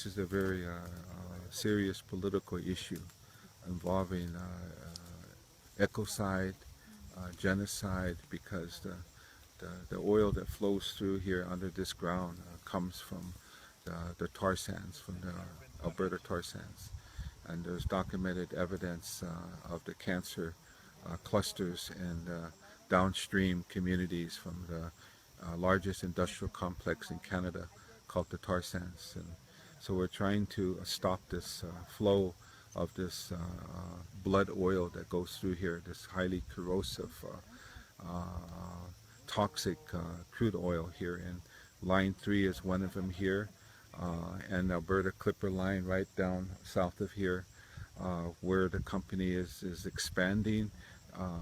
this is a very serious political issue involving ecocide, genocide, because the oil that flows through here under this ground comes from the tar sands, from the Alberta tar sands. And there's documented evidence of the cancer clusters in downstream communities from the largest industrial complex in Canada called the tar sands. And so we're trying to stop this flow of this blood oil that goes through here, this highly corrosive, toxic crude oil here. And Line 3 is one of them here, and Alberta Clipper Line right down south of here, where the company is expanding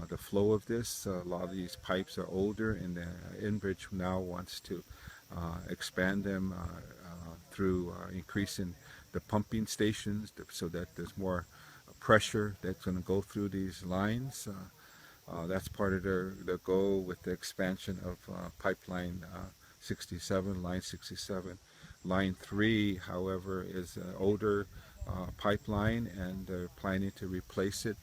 the flow of this. A lot of these pipes are older, and Enbridge now wants to expand them through increasing the pumping stations so that there's more pressure that's going to go through these lines. That's part of their goal with the expansion of pipeline 67, line 67. Line 3, however, is an older pipeline, and they're planning to replace it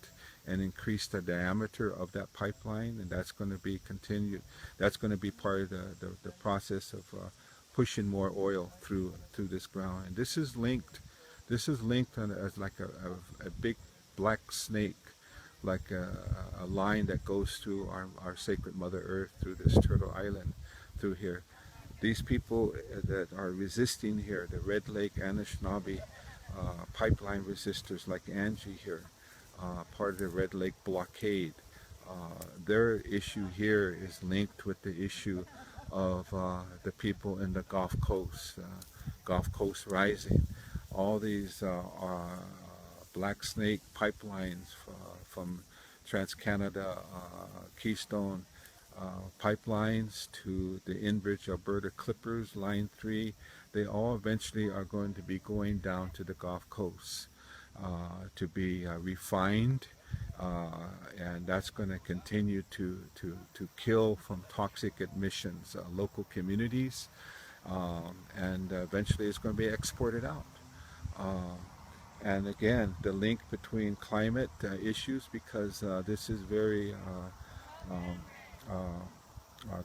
and increase the diameter of that pipeline, and that's going to be continued. That's going to be part of the process of pushing more oil through this ground. And this is linked on as like a big black snake, like a line that goes through our sacred Mother Earth, through this Turtle Island, through here. These people that are resisting here, the Red Lake Anishinaabe pipeline resistors like Angie here, part of the Red Lake blockade, their issue here is linked with the issue of the people in the Gulf Coast Rising. All these Black Snake pipelines from TransCanada, Keystone pipelines to the Enbridge Alberta Clippers, Line 3, they all eventually are going to be going down to the Gulf Coast to be refined, and that's going to continue to kill from toxic emissions local communities, and eventually it's going to be exported out. And again, the link between climate issues, because this is very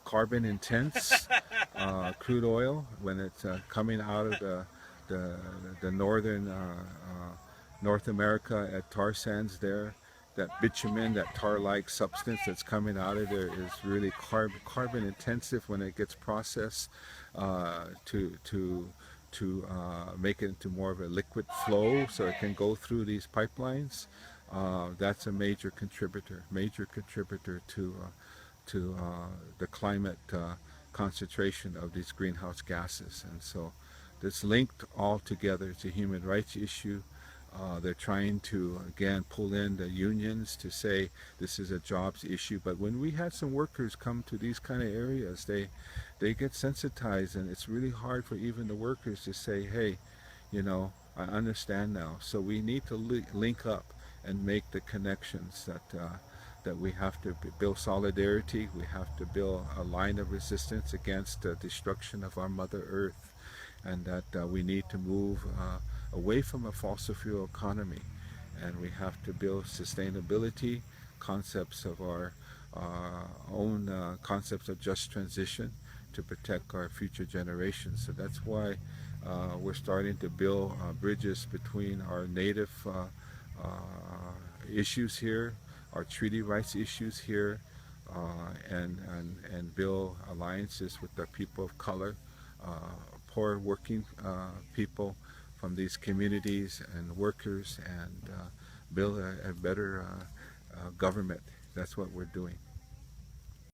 carbon intense crude oil when it's coming out of the northern North America at tar sands there. That bitumen, that tar-like substance that's coming out of there is really carbon intensive when it gets processed to make it into more of a liquid flow so it can go through these pipelines. That's a major contributor to the climate concentration of these greenhouse gases. And so it's linked all together. It's a human rights issue. They're trying to, again, pull in the unions to say this is a jobs issue. But when we had some workers come to these kind of areas, they get sensitized, and it's really hard for even the workers to say, hey, you know, I understand now. So we need to link up and make the connections that we have to build solidarity. We have to build a line of resistance against the destruction of our Mother Earth, and that we need to move away from a fossil fuel economy, and we have to build sustainability concepts of our own concepts of just transition to protect our future generations. So that's why we're starting to build bridges between our native issues here, our treaty rights issues here, and build alliances with the people of color, poor working people from these communities and workers, and build a better government. That's what we're doing.